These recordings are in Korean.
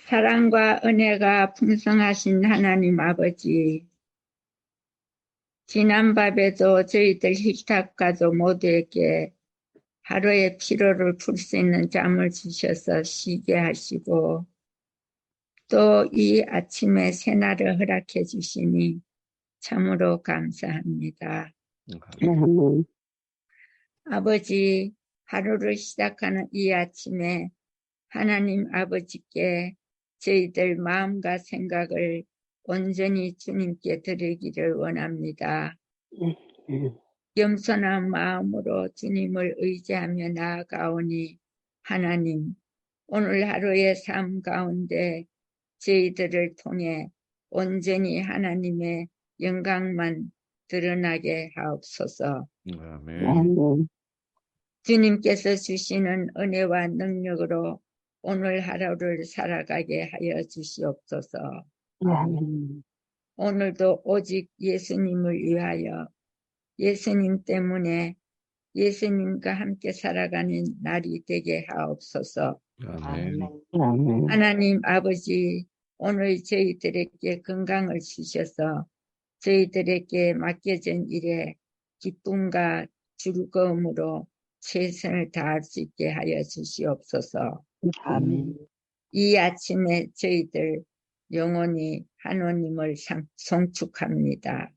사랑과 은혜가 풍성하신 하나님 아버지, 지난 밤에도 저희들 힐탑 가족 모두에게 하루의 피로를 풀 수 있는 잠을 주셔서 쉬게 하시고, 또 이 아침에 새날을 허락해 주시니 참으로 감사합니다. 아버지, 하루를 시작하는 이 아침에 하나님 아버지께 저희들 마음과 생각을 온전히 주님께 드리기를 원합니다. 겸손한 마음으로 주님을 의지하며 나아가오니 하나님, 오늘 하루의 삶 가운데 저희들을 통해 온전히 하나님의 영광만 드러나게 하옵소서. 아멘. 주님께서 주시는 은혜와 능력으로 오늘 하루를 살아가게 하여 주시옵소서. 오늘도 오직 예수님을 위하여 예수님 때문에 예수님과 함께 살아가는 날이 되게 하옵소서. 아멘. 하나님 아버지, 오늘 저희들에게 건강을 주셔서 저희들에게 맡겨진 일에 기쁨과 즐거움으로 최선을 다할 수 있게 하여 주시옵소서. 이 아침에 저희들 영원히 하나님을 송축합니다.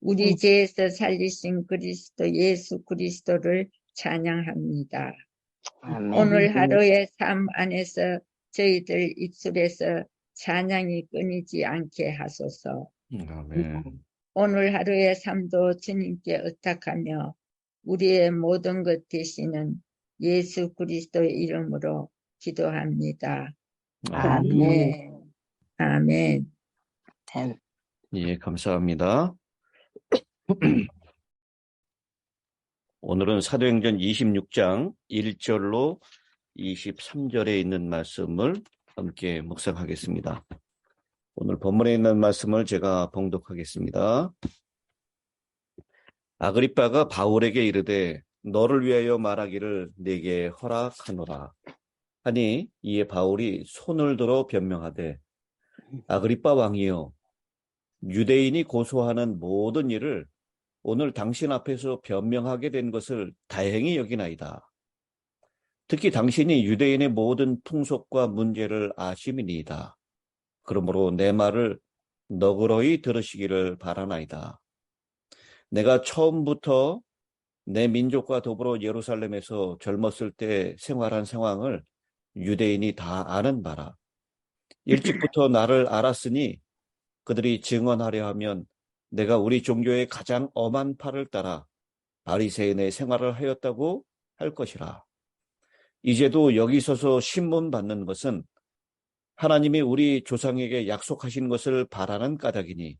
우리 죄에서 살리신 그리스도 예수 그리스도를 찬양합니다. 오늘 하루의 삶 안에서 저희들 입술에서 찬양이 끊이지 않게 하소서. 아멘. 오늘 하루의 삶도 주님께 의탁하며 우리의 모든 것 되시는 예수 그리스도의 이름으로 기도합니다. 아멘. 아멘. 예, 감사합니다. 오늘은 사도행전 26장 1절로 23절에 있는 말씀을 함께 묵상하겠습니다. 오늘 본문에 있는 말씀을 제가 봉독하겠습니다. 아그리빠가 바울에게 이르되 너를 위하여 말하기를 네게 허락하노라 하니 이에 바울이 손을 들어 변명하되 아그리빠 왕이여 유대인이 고소하는 모든 일을 오늘 당신 앞에서 변명하게 된 것을 다행히 여기나이다. 특히 당신이 유대인의 모든 풍속과 문제를 아심이니이다. 그러므로 내 말을 너그러이 들으시기를 바라나이다. 내가 처음부터 내 민족과 더불어 예루살렘에서 젊었을 때 생활한 상황을 유대인이 다 아는 바라. 일찍부터 나를 알았으니 그들이 증언하려 하면 내가 우리 종교의 가장 엄한 팔을 따라 바리새인의 생활을 하였다고 할 것이라. 이제도 여기 서서 신문 받는 것은 하나님이 우리 조상에게 약속하신 것을 바라는 까닭이니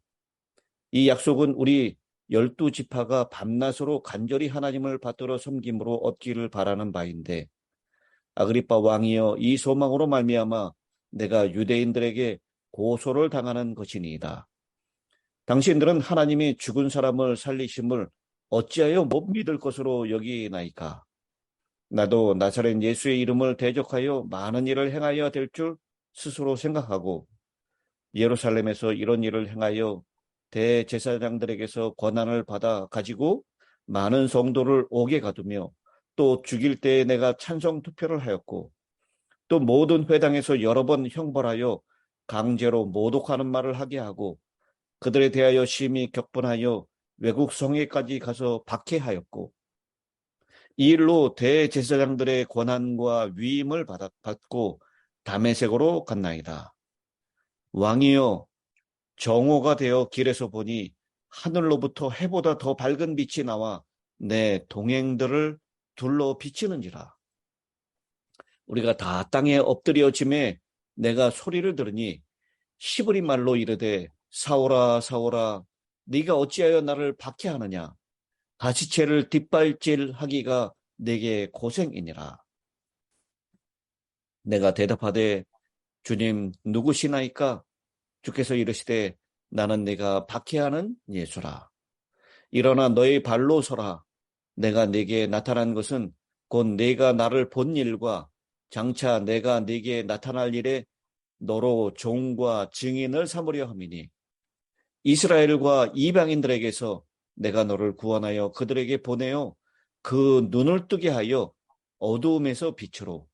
이 약속은 우리 12지파가 밤낮으로 간절히 하나님을 받들어 섬김으로 얻기를 바라는 바인데 아그리빠 왕이여 이 소망으로 말미암아 내가 유대인들에게 고소를 당하는 것이니이다. 당신들은 하나님이 죽은 사람을 살리심을 어찌하여 못 믿을 것으로 여기나이까? 나도 나사렛 예수의 이름을 대적하여 많은 일을 행하여야 될 줄 스스로 생각하고 예루살렘에서 이런 일을 행하여 대제사장들에게서 권한을 받아 가지고 많은 성도를 옥에 가두며 또 죽일 때에 내가 찬성 투표를 하였고 또 모든 회당에서 여러 번 형벌하여 강제로 모독하는 말을 하게 하고 그들에 대하여 심히 격분하여 외국 성에까지 가서 박해하였고 이 일로 대제사장들의 권한과 위임을 받고 다메섹으로 갔나이다. 왕이여 정오가 되어 길에서 보니 하늘로부터 해보다 더 밝은 빛이 나와 내 동행들을 둘러 비치는지라. 우리가 다 땅에 엎드려짐에 내가 소리를 들으니 시브리 말로 이르되 사오라 사오라 네가 어찌하여 나를 박해하느냐. 가시체를 뒷발질하기가 내게 고생이니라. 내가 대답하되 주님 누구시나이까? 주께서 이르시되 나는 네가 박해하는 예수라. 일어나 너의 발로 서라. 내가 네게 나타난 것은 곧 네가 나를 본 일과 장차 내가 네게 나타날 일에 너로 종과 증인을 삼으려 함이니 이스라엘과 이방인들에게서 내가 너를 구원하여 그들에게 보내어 그 눈을 뜨게 하여 어두움에서 빛으로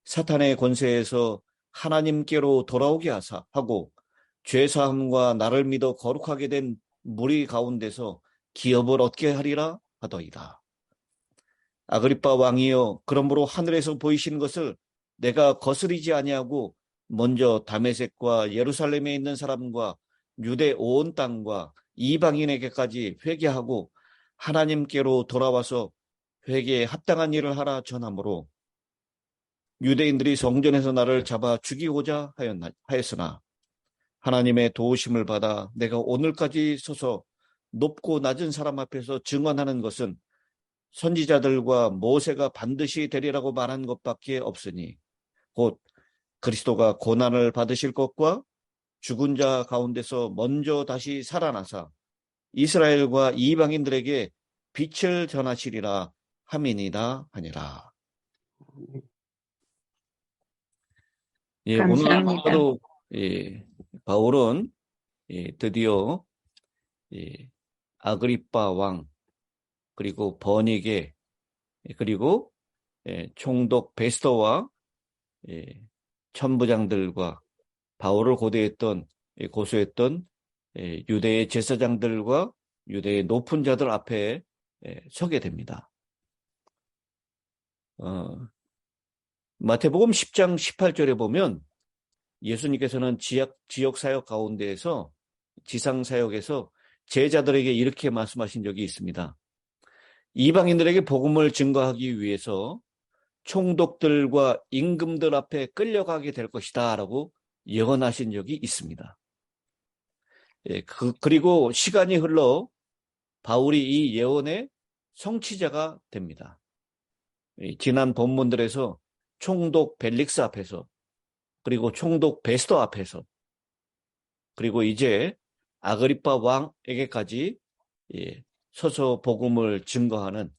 사탄의 권세에서 하나님께로 돌아오게 하고 죄사함과 나를 믿어 거룩하게 된 무리 가운데서 기업을 얻게 하리라 하더이다. 아그리빠 왕이여, 그러므로 하늘에서 보이신 것을 내가 거스리지 아니하고 먼저 다메섹과 예루살렘에 있는 사람과 유대 온 땅과 이방인에게까지 회개하고 하나님께로 돌아와서 회개에 합당한 일을 하라 전하므로 유대인들이 성전에서 나를 잡아 죽이고자 하였으나 하나님의 도우심을 받아 내가 오늘까지 서서 높고 낮은 사람 앞에서 증언하는 것은 선지자들과 모세가 반드시 되리라고 말한 것밖에 없으니 곧 그리스도가 고난을 받으실 것과 죽은 자 가운데서 먼저 다시 살아나사 이스라엘과 이방인들에게 빛을 전하시리라 함이니이다 하니라. 예, 감사합니다. 오늘도 바울은 드디어 아그리빠 왕 그리고 버니게 그리고 총독 베스터와 천부장들과 바울을 고소했던 유대의 제사장들과 유대의 높은 자들 앞에 서게 됩니다. 마태복음 10장 18절에 보면 예수님께서는 지역 사역 가운데에서 지상 사역에서 제자들에게 이렇게 말씀하신 적이 있습니다. 이방인들에게 복음을 증거하기 위해서 총독들과 임금들 앞에 끌려가게 될 것이다 라고 예언하신 적이 있습니다. 그리고 시간이 흘러 바울이 이 예언의 성취자가 됩니다. 지난 본문들에서 총독 벨릭스 앞에서 그리고 총독 베스터 앞에서 그리고 이제 아그리빠 왕에게까지 서서 복음을 증거하는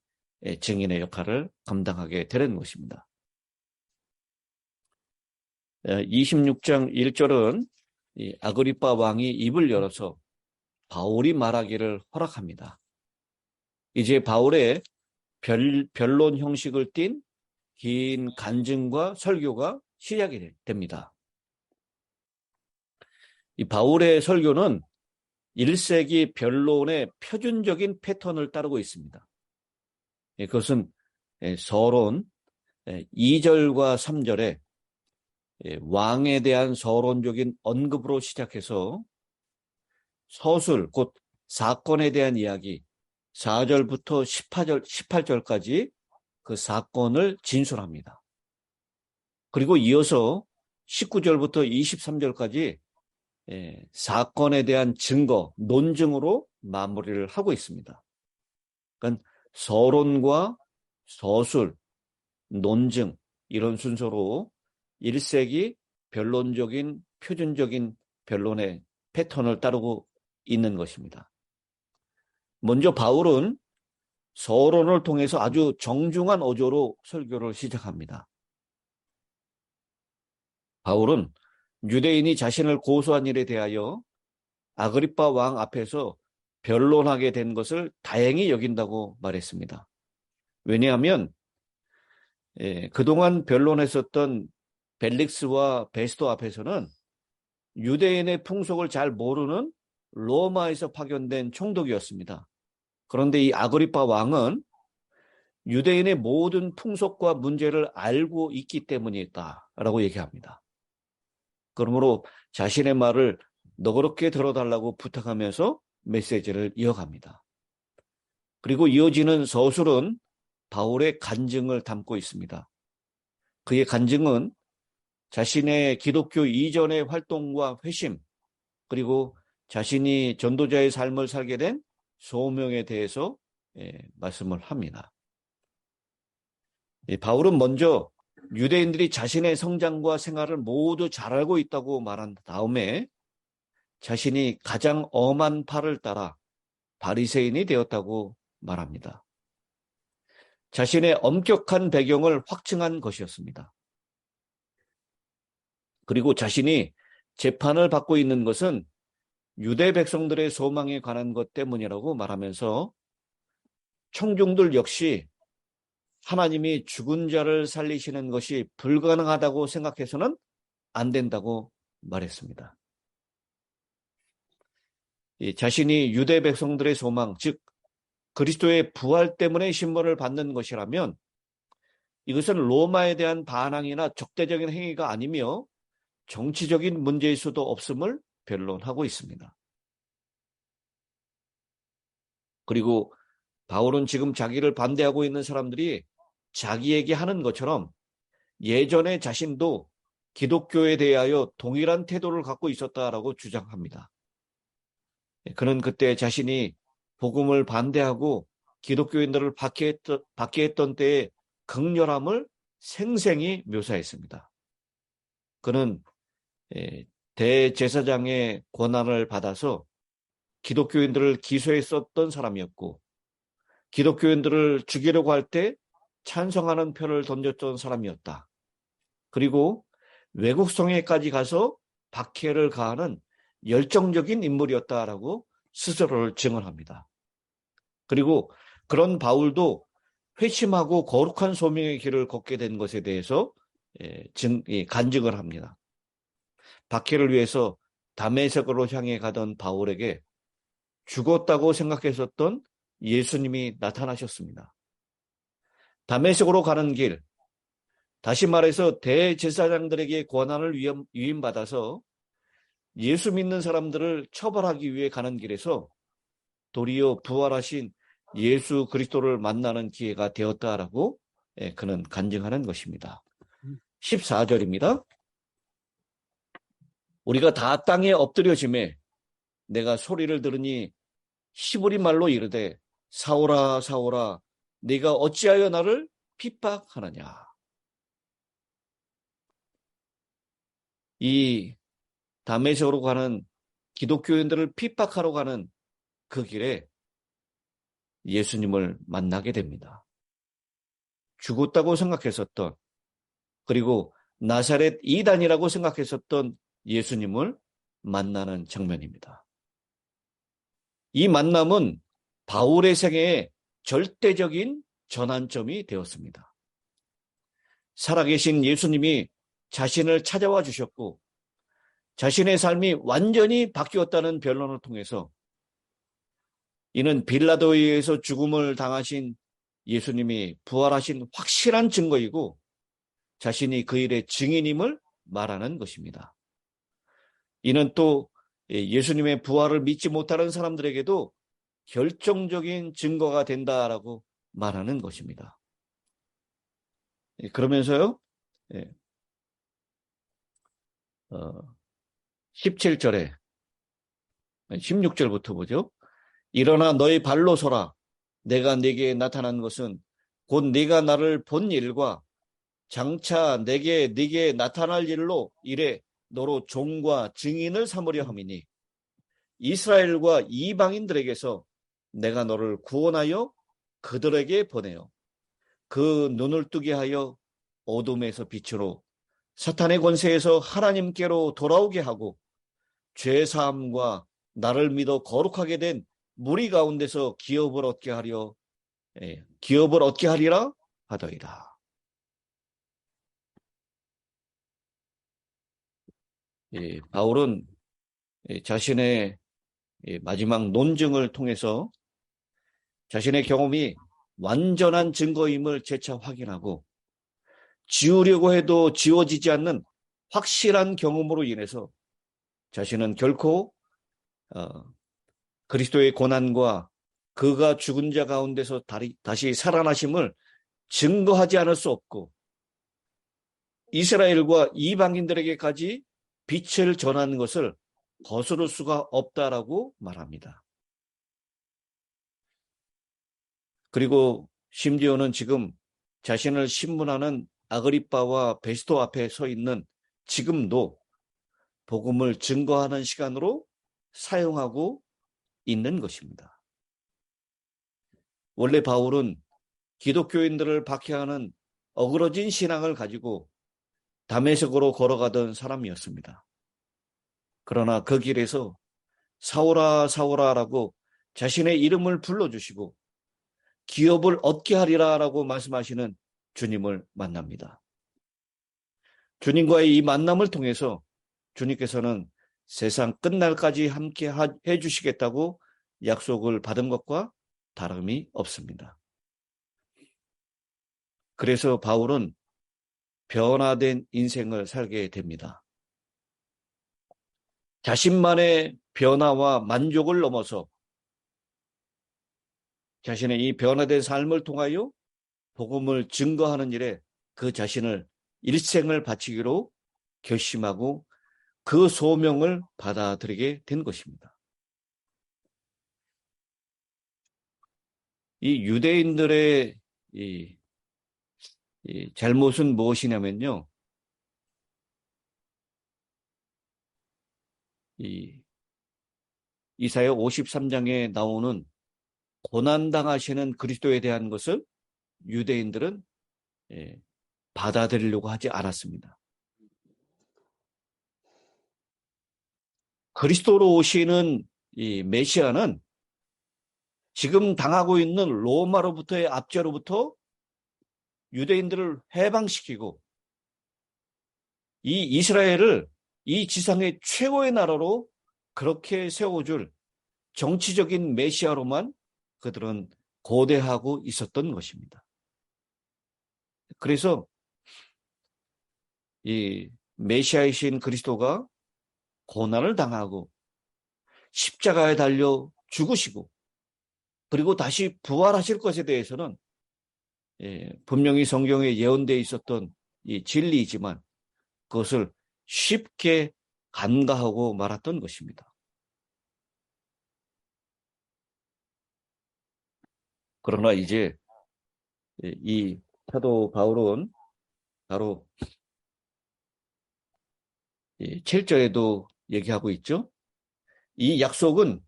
증인의 역할을 감당하게 되는 것입니다. 26장 1절은 아그리빠 왕이 입을 열어서 바울이 말하기를 허락합니다. 이제 바울의 변론 형식을 띤 긴 간증과 설교가 시작이 됩니다. 이 바울의 설교는 1세기 변론의 표준적인 패턴을 따르고 있습니다. 그것은 서론 2절과 3절에 왕에 대한 서론적인 언급으로 시작해서 서술, 곧 사건에 대한 이야기 4절부터 18절까지 그 사건을 진술합니다. 그리고 이어서 19절부터 23절까지 사건에 대한 증거, 논증으로 마무리를 하고 있습니다. 그러니까 서론과 서술, 논증 이런 순서로 1세기 변론적인 표준적인 변론의 패턴을 따르고 있는 것입니다. 먼저 바울은 서론을 통해서 아주 정중한 어조로 설교를 시작합니다. 바울은 유대인이 자신을 고소한 일에 대하여 아그리빠 왕 앞에서 변론하게 된 것을 다행히 여긴다고 말했습니다. 왜냐하면 그동안 변론했었던 벨릭스와 베스토 앞에서는 유대인의 풍속을 잘 모르는 로마에서 파견된 총독이었습니다. 그런데 이 아그리빠 왕은 유대인의 모든 풍속과 문제를 알고 있기 때문이다라고 얘기합니다. 그러므로 자신의 말을 너그럽게 들어달라고 부탁하면서 메시지를 이어갑니다. 그리고 이어지는 서술은 바울의 간증을 담고 있습니다. 그의 간증은 자신의 기독교 이전의 활동과 회심, 그리고 자신이 전도자의 삶을 살게 된 소명에 대해서 말씀을 합니다. 바울은 먼저 유대인들이 자신의 성장과 생활을 모두 잘 알고 있다고 말한 다음에 자신이 가장 엄한 팔을 따라 바리새인이 되었다고 말합니다. 자신의 엄격한 배경을 확증한 것이었습니다. 그리고 자신이 재판을 받고 있는 것은 유대 백성들의 소망에 관한 것 때문이라고 말하면서 청중들 역시 하나님이 죽은 자를 살리시는 것이 불가능하다고 생각해서는 안 된다고 말했습니다. 자신이 유대 백성들의 소망, 즉 그리스도의 부활 때문에 신문을 받는 것이라면 이것은 로마에 대한 반항이나 적대적인 행위가 아니며 정치적인 문제일 수도 없음을 변론하고 있습니다. 그리고 바울은 지금 자기를 반대하고 있는 사람들이 자기에게 하는 것처럼 예전에 자신도 기독교에 대하여 동일한 태도를 갖고 있었다라고 주장합니다. 그는 그때 자신이 복음을 반대하고 기독교인들을 받게 했던 때의 극렬함을 생생히 묘사했습니다. 그는 대제사장의 권한을 받아서 기독교인들을 기소했었던 사람이었고 기독교인들을 죽이려고 할 때 찬성하는 표를 던졌던 사람이었다. 그리고 외국 성에까지 가서 박해를 가하는 열정적인 인물이었다라고 스스로를 증언합니다. 그리고 그런 바울도 회심하고 거룩한 소명의 길을 걷게 된 것에 대해서 간증을 합니다. 박해를 위해서 다메섹으로 향해 가던 바울에게 죽었다고 생각했었던 예수님이 나타나셨습니다. 다메섹으로 가는 길, 다시 말해서 대제사장들에게 권한을 위임받아서 예수 믿는 사람들을 처벌하기 위해 가는 길에서 도리어 부활하신 예수 그리스도를 만나는 기회가 되었다라고 그는 간증하는 것입니다. 14절입니다. 우리가 다 땅에 엎드려지매 내가 소리를 들으니 히브리 말로 이르되 사오라 사오라 네가 어찌하여 나를 핍박하느냐. 이 다메섹으로 가는 기독교인들을 핍박하러 가는 그 길에 예수님을 만나게 됩니다. 죽었다고 생각했었던 그리고 나사렛 이단이라고 생각했었던 예수님을 만나는 장면입니다. 이 만남은 바울의 생애에 절대적인 전환점이 되었습니다. 살아계신 예수님이 자신을 찾아와 주셨고 자신의 삶이 완전히 바뀌었다는 변론을 통해서 이는 빌라도에 의해서 죽음을 당하신 예수님이 부활하신 확실한 증거이고 자신이 그 일의 증인임을 말하는 것입니다. 이는 또 예수님의 부활을 믿지 못하는 사람들에게도 결정적인 증거가 된다라고 말하는 것입니다. 그러면서요, 17절에 16절부터 보죠. 일어나 너희 발로 서라. 내가 네게 나타난 것은 곧 네가 나를 본 일과 장차 네게 나타날 일로 이래 너로 종과 증인을 삼으려 함이니 이스라엘과 이방인들에게서 내가 너를 구원하여 그들에게 보내어 그 눈을 뜨게 하여 어둠에서 빛으로 사탄의 권세에서 하나님께로 돌아오게 하고 죄사함과 나를 믿어 거룩하게 된 무리 가운데서 기업을 얻게 하리라 하더이다. 바울은 자신의 마지막 논증을 통해서 자신의 경험이 완전한 증거임을 재차 확인하고 지우려고 해도 지워지지 않는 확실한 경험으로 인해서 자신은 결코 그리스도의 고난과 그가 죽은 자 가운데서 다시 살아나심을 증거하지 않을 수 없고 이스라엘과 이방인들에게까지 빛을 전하는 것을 거스를 수가 없다라고 말합니다. 그리고 심지어는 지금 자신을 신문하는 아그리빠와 베스토 앞에 서 있는 지금도 복음을 증거하는 시간으로 사용하고 있는 것입니다. 원래 바울은 기독교인들을 박해하는 어그러진 신앙을 가지고 다메섹으로 걸어가던 사람이었습니다. 그러나 그 길에서 사울아 사울아라고 자신의 이름을 불러주시고 기업을 얻게 하리라라고 말씀하시는 주님을 만납니다. 주님과의 이 만남을 통해서 주님께서는 세상 끝날까지 함께 해주시겠다고 약속을 받은 것과 다름이 없습니다. 그래서 바울은 변화된 인생을 살게 됩니다. 자신만의 변화와 만족을 넘어서 자신의 이 변화된 삶을 통하여 복음을 증거하는 일에 그 자신을 일생을 바치기로 결심하고 그 소명을 받아들이게 된 것입니다. 이 유대인들의 이 잘못은 무엇이냐면요. 이사야 53장에 나오는 고난당하시는 그리스도에 대한 것을 유대인들은 받아들이려고 하지 않았습니다. 그리스도로 오시는 이 메시아는 지금 당하고 있는 로마로부터의 압제로부터 유대인들을 해방시키고 이 이스라엘을 이 지상의 최고의 나라로 그렇게 세워줄 정치적인 메시아로만 그들은 고대하고 있었던 것입니다. 그래서 이 메시아이신 그리스도가 고난을 당하고 십자가에 달려 죽으시고 그리고 다시 부활하실 것에 대해서는 분명히 성경에 예언되어 있었던 이 진리이지만 그것을 쉽게 간과하고 말았던 것입니다. 그러나 이제 이 사도 바울은 바로 7절에도 얘기하고 있죠. 이 약속은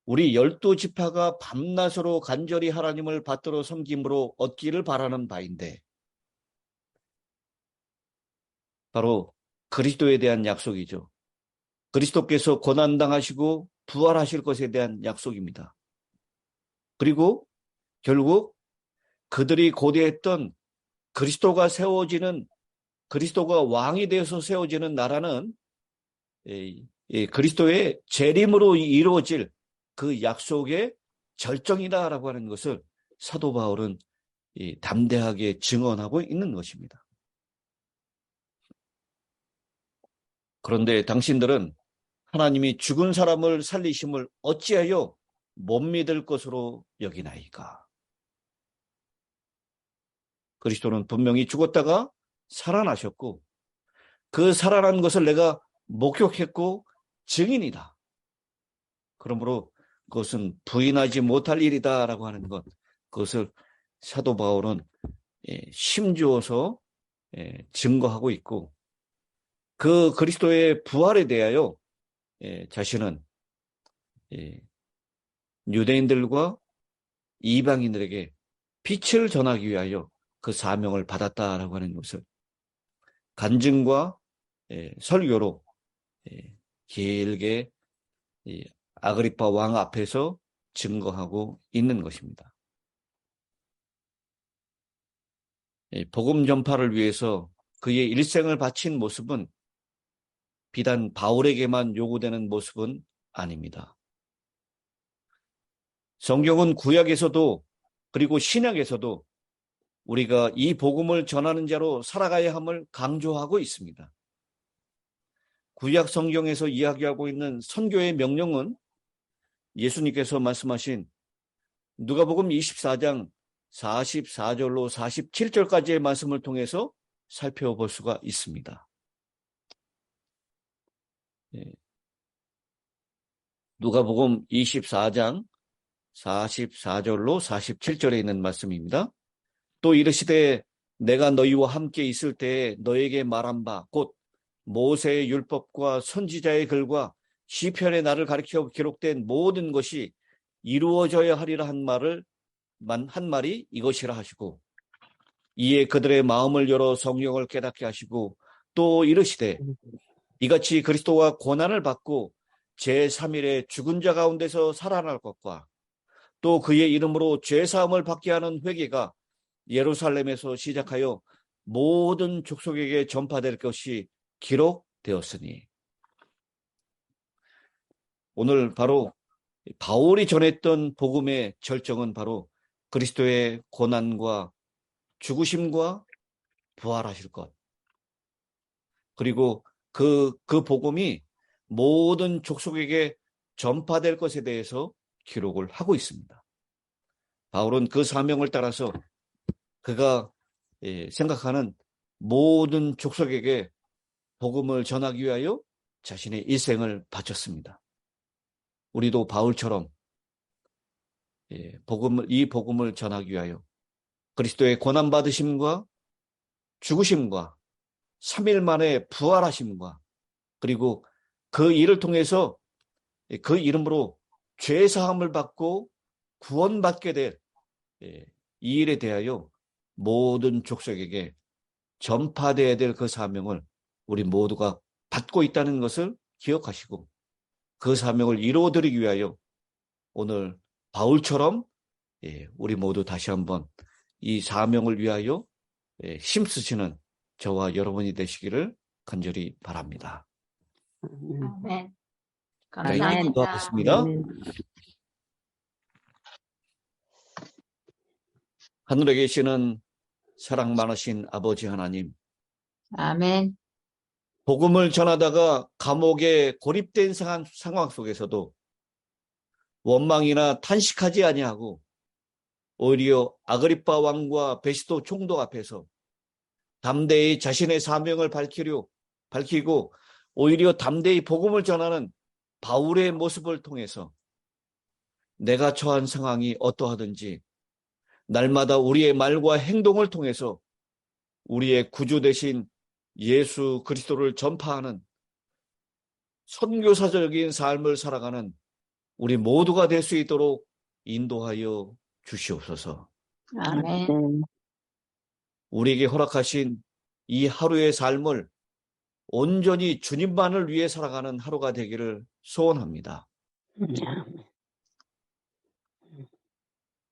우리 12지파가 밤낮으로 간절히 하나님을 받들어 섬김으로 얻기를 바라는 바인데 바로 그리스도에 대한 약속이죠. 그리스도께서 고난당하시고 부활하실 것에 대한 약속입니다. 그리고 결국 그들이 고대했던 그리스도가 왕이 되어서 세워지는 나라는 그리스도의 재림으로 이루어질 그 약속의 절정이다라고 하는 것을 사도 바울은 담대하게 증언하고 있는 것입니다. 그런데 당신들은 하나님이 죽은 사람을 살리심을 어찌하여 못 믿을 것으로 여기나이까? 그리스도는 분명히 죽었다가 살아나셨고 그 살아난 것을 내가 목격했고 증인이다. 그러므로 그것은 부인하지 못할 일이다라고 하는 것, 그것을 사도 바울은 힘주어서 증거하고 있고 그 그리스도의 부활에 대하여 자신은 유대인들과 이방인들에게 빛을 전하기 위하여 그 사명을 받았다라고 하는 것을 간증과 설교로 길게 아그리파 왕 앞에서 증거하고 있는 것입니다. 복음 전파를 위해서 그의 일생을 바친 모습은 비단 바울에게만 요구되는 모습은 아닙니다. 성경은 구약에서도 그리고 신약에서도 우리가 이 복음을 전하는 자로 살아가야 함을 강조하고 있습니다. 구약 성경에서 이야기하고 있는 선교의 명령은 예수님께서 말씀하신 누가복음 24장 44절로 47절까지의 말씀을 통해서 살펴볼 수가 있습니다. 누가복음 24장 44절로 47절에 있는 말씀입니다. 또 이르시되 내가 너희와 함께 있을 때에 너에게 말한 바 곧 모세의 율법과 선지자의 글과 시편의 나를 가리켜 기록된 모든 것이 이루어져야 하리라 한 말이 이것이라 하시고 이에 그들의 마음을 열어 성경을 깨닫게 하시고 또 이르시되 이같이 그리스도가 고난을 받고 제3일에 죽은 자 가운데서 살아날 것과 또 그의 이름으로 죄사함을 받게 하는 회개가 예루살렘에서 시작하여 모든 족속에게 전파될 것이 기록되었으니. 오늘 바로 바울이 전했던 복음의 절정은 바로 그리스도의 고난과 죽으심과 부활하실 것. 그리고 그 복음이 모든 족속에게 전파될 것에 대해서 기록을 하고 있습니다. 바울은 그 사명을 따라서 그가 생각하는 모든 족속에게 복음을 전하기 위하여 자신의 일생을 바쳤습니다. 우리도 바울처럼 이 복음을 전하기 위하여 그리스도의 고난받으심과 죽으심과 3일 만에 부활하심과 그리고 그 일을 통해서 그 이름으로 죄사함을 받고 구원받게 될 이 일에 대하여 모든 족속에게 전파되어야 될 그 사명을 우리 모두가 받고 있다는 것을 기억하시고 그 사명을 이루어드리기 위하여 오늘 바울처럼 우리 모두 다시 한번 이 사명을 위하여 힘쓰시는 저와 여러분이 되시기를 간절히 바랍니다. 아멘. 감사합니다. 기도하겠습니다. 하늘에 계시는 사랑 많으신 아버지 하나님, 아멘. 복음을 전하다가 감옥에 고립된 상황 속에서도 원망이나 탄식하지 아니하고 오히려 아그리빠 왕과 베시도 총독 앞에서 담대히 자신의 사명을 밝히고 오히려 담대히 복음을 전하는 바울의 모습을 통해서 내가 처한 상황이 어떠하든지 날마다 우리의 말과 행동을 통해서 우리의 구주 되신 예수 그리스도를 전파하는 선교사적인 삶을 살아가는 우리 모두가 될 수 있도록 인도하여 주시옵소서. 아멘. 우리에게 허락하신 이 하루의 삶을 온전히 주님만을 위해 살아가는 하루가 되기를 소원합니다.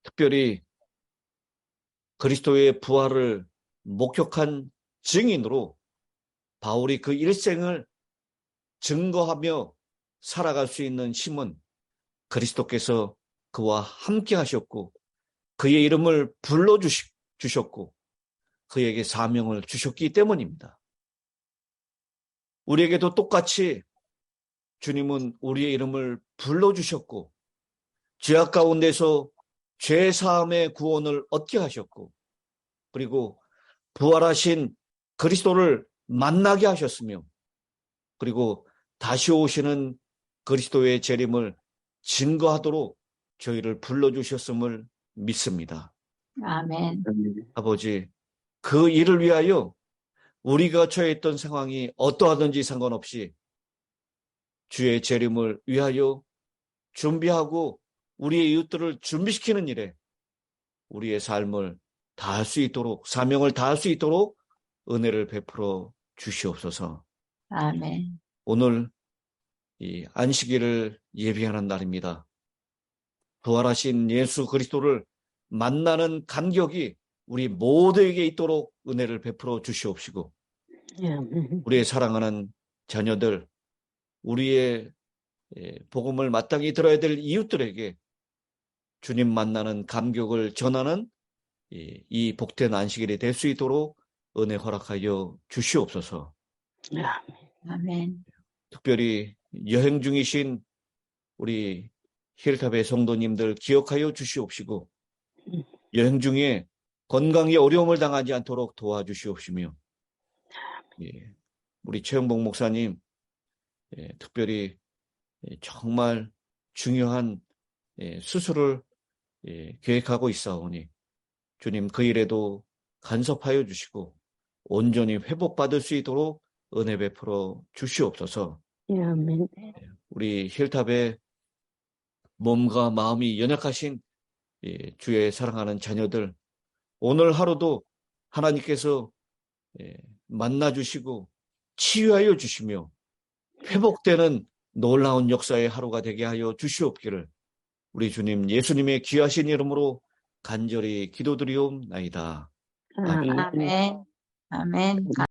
특별히 그리스도의 부활을 목격한 증인으로 바울이 그 일생을 증거하며 살아갈 수 있는 힘은 그리스도께서 그와 함께 하셨고 그의 이름을 불러주셨고 그에게 사명을 주셨기 때문입니다. 우리에게도 똑같이 주님은 우리의 이름을 불러주셨고 죄악 가운데서 죄사함의 구원을 얻게 하셨고 그리고 부활하신 그리스도를 만나게 하셨으며 그리고 다시 오시는 그리스도의 재림을 증거하도록 저희를 불러주셨음을 믿습니다. 아멘. 아버지, 그 일을 위하여 우리가 처했던 상황이 어떠하든지 상관없이 주의 재림을 위하여 준비하고 우리의 이웃들을 준비시키는 일에 우리의 삶을 다할 수 있도록 사명을 다할 수 있도록 은혜를 베풀어 주시옵소서. 아멘. 오늘 이 안식일을 예비하는 날입니다. 부활하신 예수 그리스도를 만나는 간격이 우리 모두에게 있도록 은혜를 베풀어 주시옵시고 우리의 사랑하는 자녀들, 우리의 복음을 마땅히 들어야 될 이웃들에게 주님 만나는 감격을 전하는 이 복된 안식일이 될 수 있도록 은혜 허락하여 주시옵소서. 아멘. 특별히 여행 중이신 우리 힐탑의 성도님들 기억하여 주시옵시고 여행 중에 건강에 어려움을 당하지 않도록 도와주시옵시며 우리 최영복 목사님 특별히 정말 중요한 수술을 계획하고 있사오니 주님 그 일에도 간섭하여 주시고 온전히 회복받을 수 있도록 은혜 베풀어 주시옵소서. 우리 힐탑의 몸과 마음이 연약하신 주의 사랑하는 자녀들 오늘 하루도 하나님께서 만나주시고 치유하여 주시며 회복되는 놀라운 역사의 하루가 되게 하여 주시옵기를 우리 주님 예수님의 귀하신 이름으로 간절히 기도드리옵나이다. 아멘. 아멘. 아멘.